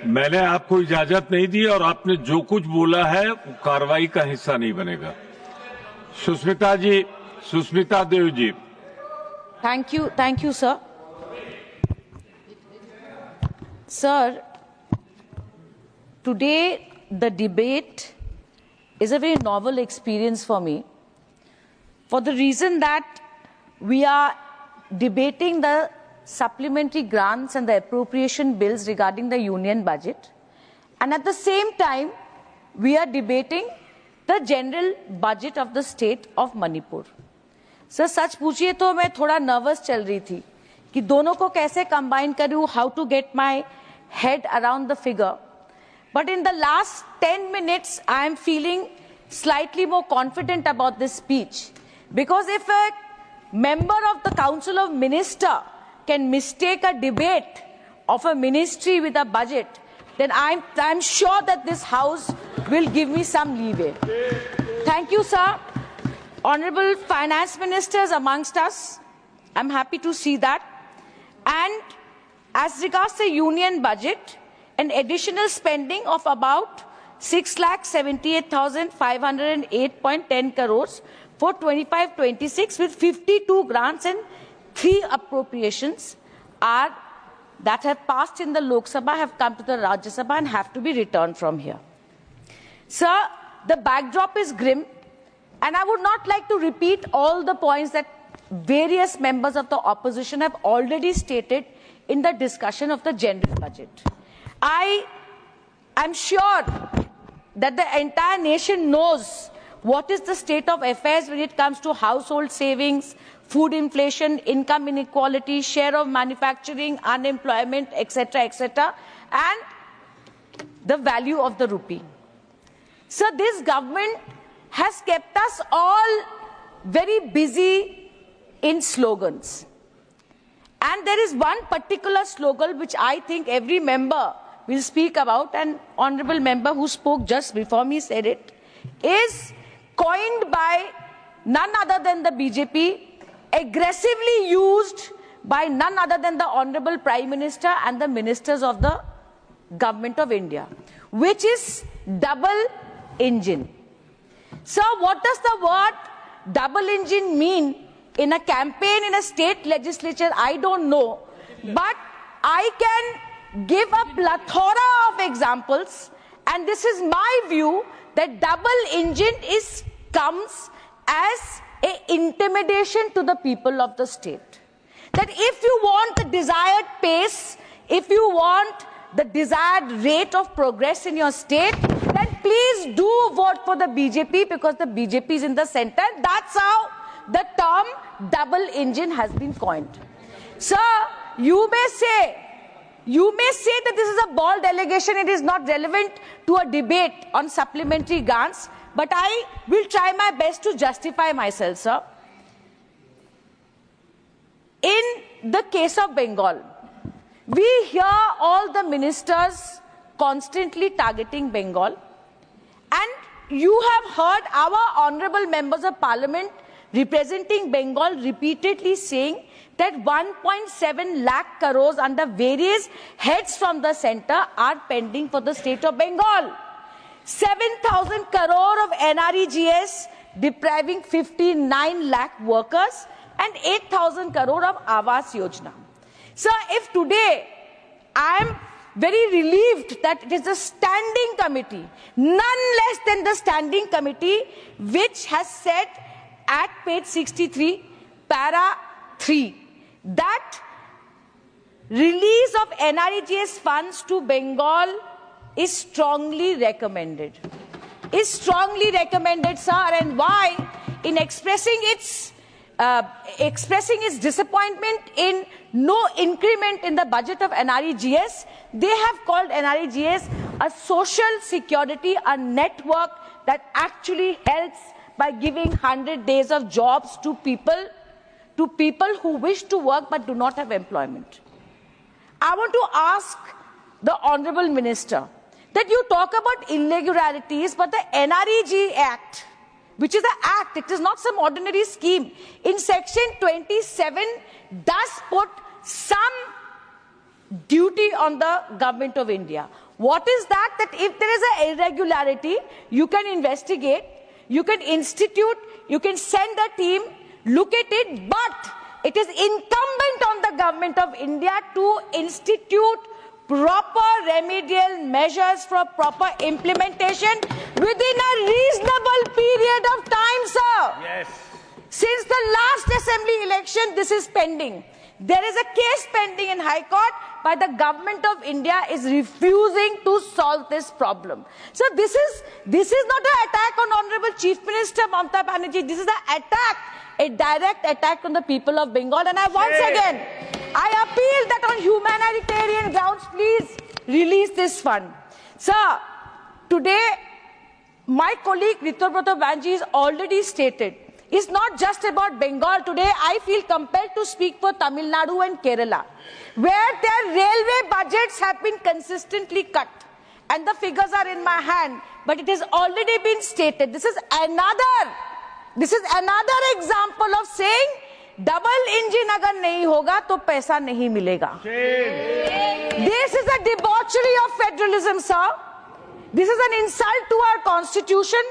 मैंने आपको इजाजत नहीं दी और आपने जो कुछ बोला है वो कार्रवाई का हिस्सा नहीं बनेगा। Sushmita Dev ji. Thank you, sir. Sir, today the debate is a very novel experience for me, for the reason that we are debating the supplementary grants and the appropriation bills regarding the union budget, and at the same time we are debating the general budget of the state of Manipur. Sir सच पूछिए तो मैं थोड़ा nervous चल रही थी कि दोनों को कैसे कंबाइन करूं, how to get my head around the figure, but in the last 10 minutes I am feeling slightly more confident about this speech, because if a member of the Council of Ministers can mistake a debate of a ministry with a budget, then I'm sure that this House will give me some leeway. Thank you, sir. Honorable Finance Ministers amongst us, I'm happy to see that. And as regards the union budget, an additional spending of about 6,78,508.10 crores for 25-26 with 52 grants and 3 appropriations that have passed in the Lok Sabha have come to the Rajya Sabha and have to be returned from here. Sir, the backdrop is grim, and I would not like to repeat all the points that various members of the opposition have already stated in the discussion of the general budget. I'm sure that the entire nation knows what is the state of affairs when it comes to household savings, food inflation, income inequality, share of manufacturing, unemployment, etc., and the value of the rupee. So this government has kept us all very busy in slogans. And there is one particular slogan which I think every member will speak about, and honorable member who spoke just before me said it, is coined by none other than the BJP, aggressively used by none other than the Honorable Prime Minister and the ministers of the Government of India, which is double engine. So what does the word double engine mean in a campaign in a state legislature? I don't know, but I can give a plethora of examples, and this is my view that double engine comes as an intimidation to the people of the state. That if you want the desired pace, if you want the desired rate of progress in your state, then please do vote for the BJP, because the BJP is in the center. That's how the term double engine has been coined. Sir, you may say that this is a bald allegation, it is not relevant to a debate on supplementary grants, but I will try my best to justify myself, sir. In the case of Bengal, we hear all the ministers constantly targeting Bengal, and you have heard our honorable members of parliament representing Bengal repeatedly saying that 1.7 lakh crores under various heads from the center are pending for the state of Bengal. 7,000 crore of NREGS depriving 59 lakh workers, and 8,000 crore of Awas Yojana. So if today I am very relieved that it is a standing committee, none less than the standing committee, which has said at page 63, para 3, that release of NREGS funds to Bengal is strongly recommended. Is strongly recommended, sir. And why? In expressing its disappointment in no increment in the budget of NREGS, they have called NREGS a social security, a network that actually helps by giving 100 days of jobs to people who wish to work but do not have employment. I want to ask the Honorable Minister that you talk about irregularities, but the NREG Act, which is an act, it is not some ordinary scheme, in section 27 does put some duty on the government of India. What is that? That if there is an irregularity, you can investigate, you can institute, you can send a team, look at it, but it is incumbent on the government of India to institute proper remedial measures for proper implementation within a reasonable period of time, sir. Yes. Since the last assembly election, this is pending. There is a case pending in High Court, but the government of India is refusing to solve this problem. So this is not an attack on Honorable Chief Minister Mamata Banerjee. This is an attack, a direct attack on the people of Bengal. And I appeal that on humanitarian grounds, please release this fund. Sir, today, my colleague Riturbrata Banerjee has already stated, it's not just about Bengal. Today, I feel compelled to speak for Tamil Nadu and Kerala, where their railway budgets have been consistently cut. And the figures are in my hand, but it has already been stated. This is another example of saying, double engine agar nahi hoga, to paisa nahi milega. This is a debauchery of federalism, sir. This is an insult to our constitution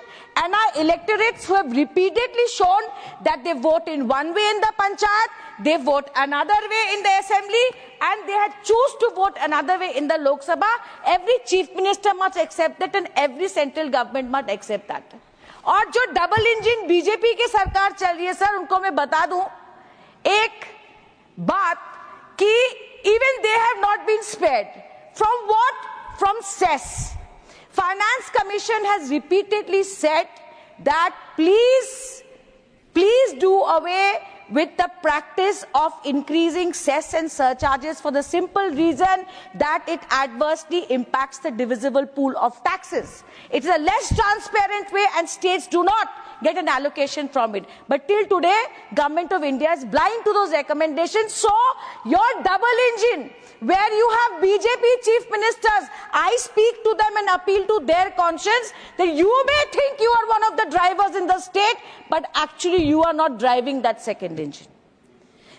and our electorates who have repeatedly shown that they vote in one way in the panchayat, they vote another way in the assembly, and they had choose to vote another way in the Lok Sabha. Every chief minister must accept that and every central government must accept that. और जो double engine BJP की सरकार चल रही है sir, उनको मैं बता दूं एक बात कि even they have not been spared. From what? From cess. Finance Commission has repeatedly said that please do away with the practice of increasing cess and surcharges for the simple reason that it adversely impacts the divisible pool of taxes. It is a less transparent way and states do not get an allocation from it. But till today, Government of India is blind to those recommendations. So, your double engine, where you have BJP chief ministers, I speak to them and appeal to their conscience that you may think you are one of the drivers in the state, but actually you are not driving that second engine.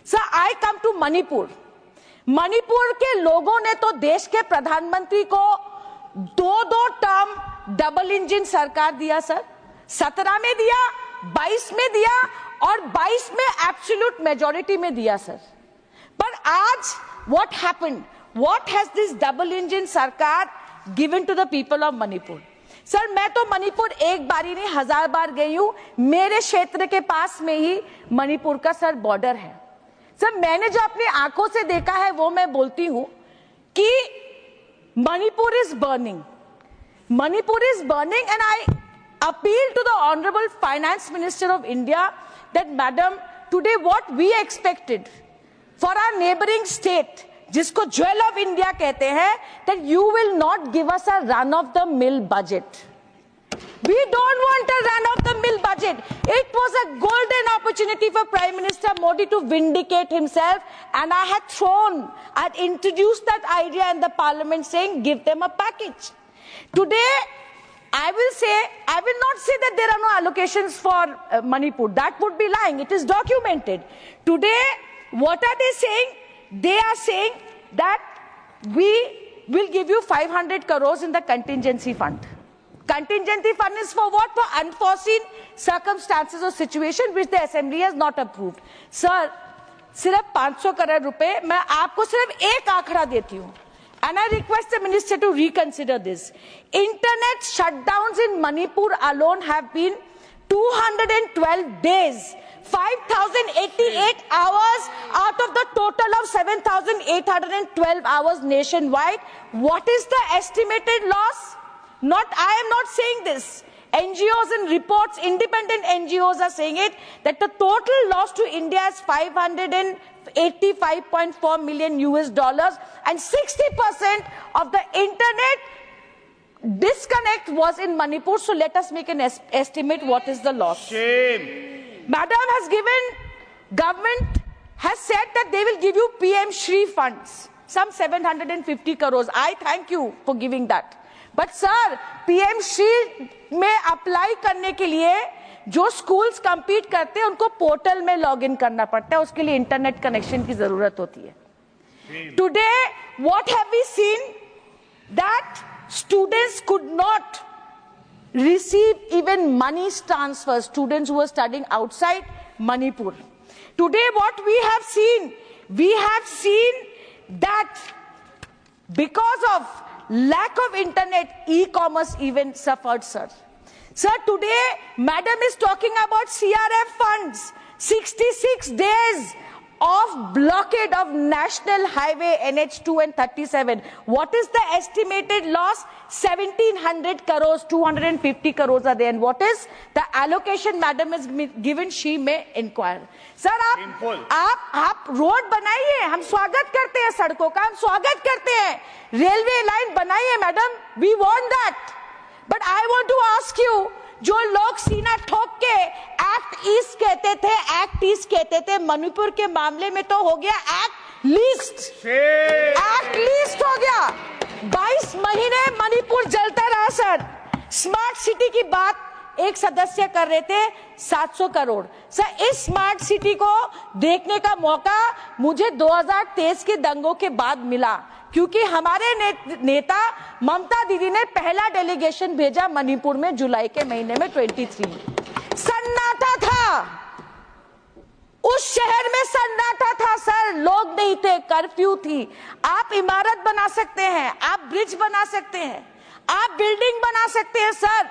So, I come to Manipur. Manipur के लोगों ने तो देश के प्रधानमंत्री को दो term double engine सरकार दिया सर, 17 में दिया, 22 में दिया और 22 में एब्सोल्यूट मेजॉरिटी में दिया सर. पर आज what happened? What has this double engine सरकार given to the people of Manipur? Sir मैं तो मणिपुर एक बार ही नहीं 1000 बार गई हूं. मेरे क्षेत्र के पास में ही मणिपुर का सर बॉर्डर है. सर मैंने जो अपनी आंखों से देखा है वो मैं बोलती हूं कि Manipur is burning. Manipur is burning and I appeal to the Honorable Finance Minister of India that Madam, today what we expected for our neighboring state, जिसको Jewel of India कहते हैं, that you will not give us a run-of-the-mill budget. We don't want a run-of-the-mill budget. It was a golden opportunity for Prime Minister Modi to vindicate himself, and I had introduced that idea in the Parliament saying, give them a package. Today, I will not say that there are no allocations for Manipur. That would be lying. It is documented. Today, what are they saying? They are saying that we will give you 500 crores in the contingency fund. Contingency fund is for what? For unforeseen circumstances or situation which the assembly has not approved. Sir, सिर्फ 500 करोड़ रुपए, मैं आपको सिर्फ एक आंकड़ा देती हूँ. And I request the minister to reconsider this. Internet shutdowns in Manipur alone have been 212 days, 5,088 hours out of the total of 7,812 hours nationwide. What is the estimated loss? I am not saying this. NGOs and reports, independent NGOs are saying it, that the total loss to India is $585.4 million US, and 60% of the internet disconnect was in Manipur. So let us make an estimate what is the loss. Shame. Government has said that they will give you PM Shri funds, some 750 crores. I thank you for giving that. But sir, PM Shri में apply करने के लिए जो schools compete करते हैं उनको portal में login करना पड़ता है, उसके लिए इंटरनेट कनेक्शन की जरूरत होती है. Today, what have we seen? That students could not receive even money transfers, students who were studying outside Manipur. Today, what we have seen that because of lack of internet, e-commerce even suffered, sir. Sir, today, madam is talking about CRF funds, 66 days of blockade of National Highway NH2 and 37. What is the estimated loss? 1700 crores, 250 crores are there. And what is the allocation madam is given? She may inquire. Sir, आप road बनाइए, हम स्वागत करते हैं सड़कों का, हम स्वागत करते हैं रेलवे लाइन बनाइए madam, we want that. But I want to ask you, जो लोग सीना ठोक के एक्ट ईस्ट कहते थे, एक्ट ईस्ट कहते थे, मणिपुर के मामले में तो हो गया एक्ट लीस्ट हो गया। 22 महीने मणिपुर जलता रहा सर। स्मार्ट सिटी की बात एक सदस्य कर रहे थे, 700 करोड़। सर, इस स्मार्ट सिटी को देखने का मौका मुझे 2023 के दंगों के बाद मिला, क्योंकि हमारे नेता ममता दीदी ने पहला डेलीगेशन भेजा मणिपुर में जुलाई के महीने में 23। सन्नाटा था उस शहर में, सन्नाटा था सर, लोग नहीं थे, कर्फ्यू थी। आप इमारत बना सकते हैं, आप ब्रिज बना सकते हैं, आप बिल्डिंग बना सकते हैं सर,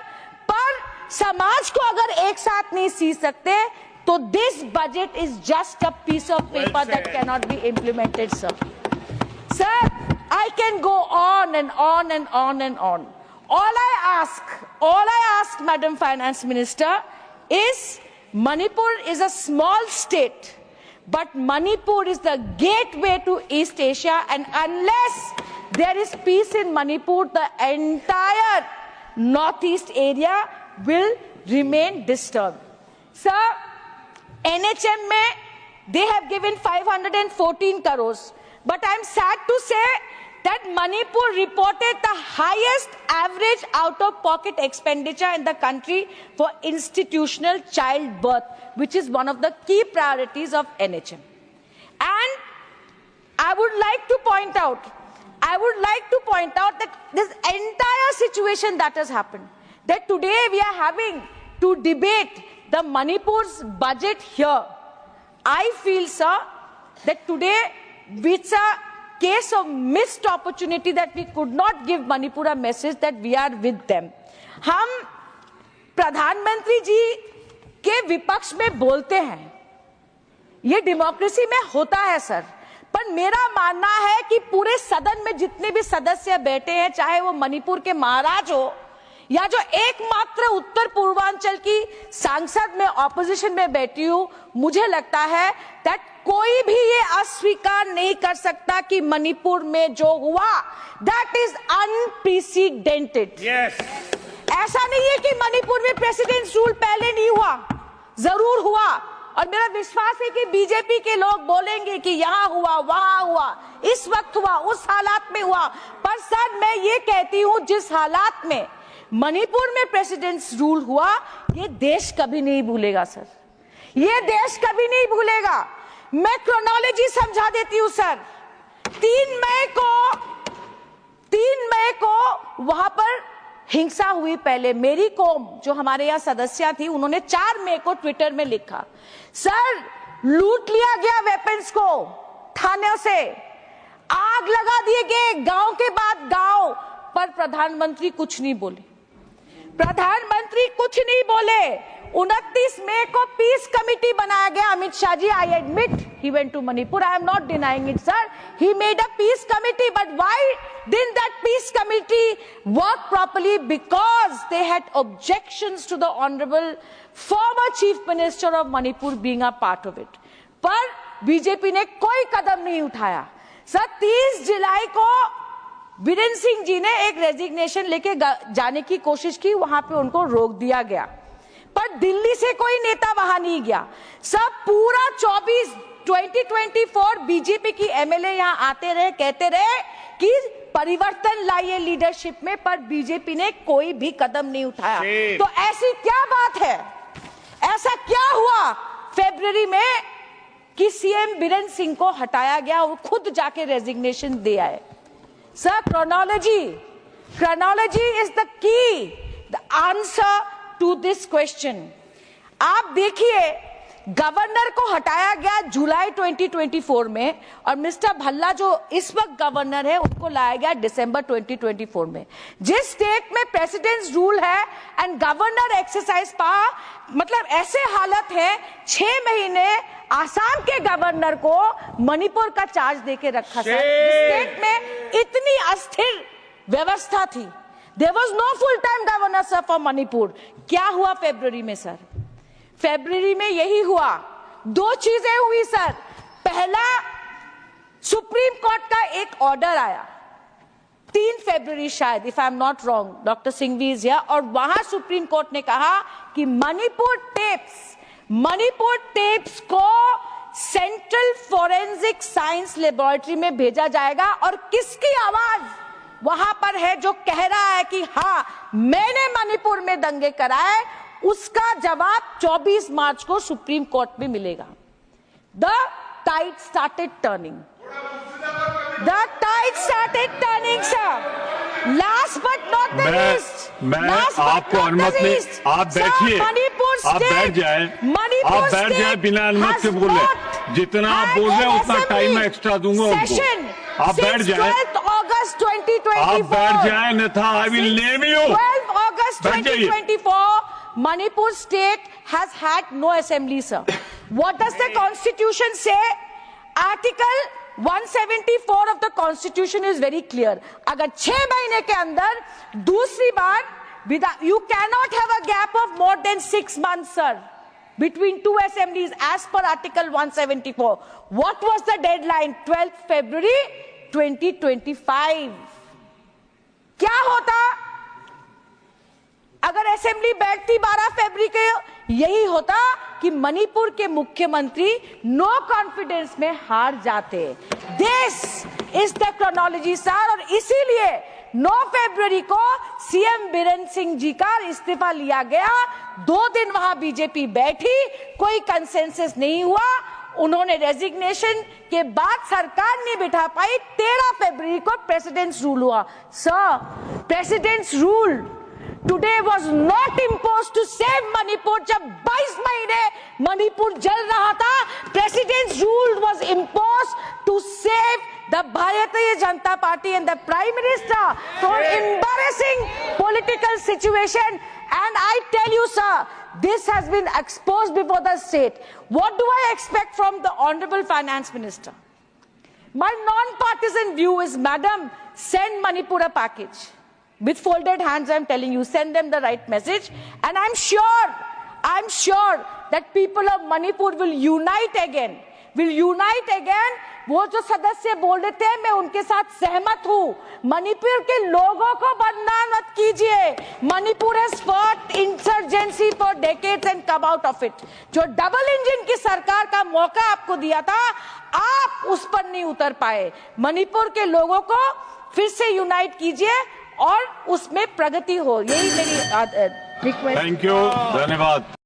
पर समाज को अगर एक साथ नहीं सी सकते तो this budget is just a piece of paper that can not be implemented sir. Sir, I can go on and on and on and on. All I ask, Madam Finance Minister, is Manipur is a small state, but Manipur is the gateway to East Asia, and unless there is peace in Manipur, the entire northeast area will remain disturbed. Sir, NHM mein, they have given 514 crores. But I'm sad to say that Manipur reported the highest average out-of-pocket expenditure in the country for institutional childbirth, which is one of the key priorities of NHM. And I would like to point out that this entire situation that has happened, that today we are having to debate the Manipur's budget here. I feel, sir, that today it's a case of missed opportunity that we could not give Manipur a message that we are with them. हम प्रधानमंत्री जी के विपक्ष में बोलते हैं, ये democracy में होता है सर, पर मेरा मानना है कि पूरे सदन में जितने भी सदस्य बैठे हैं, चाहे वो मणिपुर के महाराज हो या जो एकमात्र उत्तर पूर्वांचल की सांसद में ऑपोजिशन में बैठी हूं, मुझे लगता है दैट कोई भी ये अस्वीकार नहीं कर सकता कि मणिपुर में जो हुआ दैट इज अनप्रेसिडेंटेड। ऐसा नहीं है कि मणिपुर में प्रेसिडेंट रूल पहले नहीं हुआ, जरूर हुआ, और मेरा विश्वास है कि बीजेपी के लोग बोलेंगे कि यहां हुआ, वहां हुआ, इस वक्त हुआ, उस हालात में हुआ, पर सर मैं ये कहती हूं जिस हालात में मणिपुर में प्रेसिडेंट्स रूल हुआ, ये देश कभी नहीं भूलेगा सर, ये देश कभी नहीं भूलेगा। मैं क्रोनोलॉजी समझा देती हूं सर। 3 मई को वहां पर हिंसा हुई। पहले मेरी कौम जो हमारे यहाँ सदस्य थी, उन्होंने 4 मई को ट्विटर में लिखा, सर लूट लिया गया वेपन्स को थाने से, आग लगा दिए गए गांव के बाद गांव, पर प्रधानमंत्री कुछ नहीं बोले, प्रधानमंत्री कुछ नहीं बोले। 29 मई को पीस कमिटी बनाया गया। Amit Shah ji, I admit he went to Manipur, I am not denying it sir, he made a peace committee, but why didn't that peace committee work properly? Because they had objections to the honorable former chief minister of Manipur being a part of it, पर BJP ने कोई कदम नहीं उठाया। Sir 30 जुलाई को बीरेन्द्र सिंह जी ने एक resignation लेके जाने की कोशिश की, वहां पे उनको रोक दिया गया, पर दिल्ली से कोई नेता वहां नहीं गया। सब पूरा 2024 बीजेपी की एमएलए यहां आते रहे, कहते रहे कि परिवर्तन लाइए लीडरशिप में, पर बीजेपी ने कोई भी कदम नहीं उठाया। तो ऐसी क्या बात है, ऐसा क्या हुआ फरवरी में कि सीएम बीरेन सिंह को हटाया गया, वो खुद जाके रेजिग्नेशन दे आए। Sir, chronology is the key, the answer to this question. आप देखिए, गवर्नर को हटाया गया जुलाई 2024 में और मिस्टर भल्ला जो इस वक्त गवर्नर है उनको लाया गया दिसंबर 2024 में। जिस स्टेट में प्रेसिडेंट्स रूल है एंड गवर्नर एक्सरसाइज पावर, मतलब ऐसे हालत है 6 महीने आसाम के गवर्नर को मणिपुर का चार्ज देके रखा। सर, स्टेट में इतनी अस्थिर व्यवस्था थी। There was no full time governor sir for Manipur. क्या हुआ फरवरी में सर? फरवरी में यही हुआ, 2 चीजें हुई सर। पहला, सुप्रीम कोर्ट का एक ऑर्डर आया 3 फरवरी शायद, if I am not wrong, doctor Singhvi is here, और वहां सुप्रीम कोर्ट ने कहा कि मणिपुर टेप्स को सेंट्रल फोरेंसिक साइंस लेबोरेटरी में भेजा जाएगा। और किसकी आवाज वहां पर है जो कह रहा है कि हाँ मैंने मणिपुर में दंगे कराए, उसका जवाब 24 मार्च को सुप्रीम कोर्ट में मिलेगा। The tide started turning, sir. Last but not the least, मैं आपको अनुमति नहीं, आप बैठिए, आप बैठ जाए बिना अनुमति के बोले। जितना आप बोल रहे हैं उतना टाइम मैं एक्स्ट्रा दूंगा उनको। आप बैठ जाए, August 2024, आप बैठ जाए, अन्यथा I will name you. 12 August 2024, Manipur state has had no assembly, sir. What does the constitution say? Article 174 of the constitution is very clear. अगर 6 महीने के अंदर दूसरी बार, you cannot have a gap of more than 6 months, sir, between 2 assemblies as per Article 174. What was the deadline? 12th February 2025. क्या होता अगर assembly बैठती 12 फरवरी के? यही होता कि मणिपुर के मुख्यमंत्री नो कॉन्फिडेंस में हार जाते। This is the chronology sir, और इसीलिए 9 फरवरी को सीएम बीरेन सिंह जी का इस्तीफा लिया गया। 2 दिन वहां बीजेपी बैठी, कोई कंसेंसस नहीं हुआ, उन्होंने रेजिग्नेशन के बाद सरकार नहीं बिठा पाई। 13 फरवरी को प्रेसिडेंट्स रूल हुआ। Sir, president's rule today was not imposed to save Manipur. जब 22 महीने मणिपुर जल रहा था, president's rule was imposed to save the Bharatiya Janata Party and the Prime Minister from embarrassing political situation. And I tell you, sir, this has been exposed before the state. What do I expect from the Honorable Finance Minister? My non-partisan view is, Madam, send Manipur a package. With folded hands, I'm telling you, send them the right message. And I'm sure that people of Manipur will unite again. वो जो सदस्य बोल रहे थे, मैं उनके साथ सहमत हूं। मणिपुर के लोगों को बदनाम मत कीजिए। Manipur has fought insurgency for decades and come out of it. जो डबल इंजन की सरकार का मौका आपको दिया था, आप उस पर नहीं उतर पाए। मणिपुर के लोगों को फिर से यूनाइट कीजिए और उसमें प्रगति हो, यही मेरी रिक्वेस्ट। थैंक यू, धन्यवाद।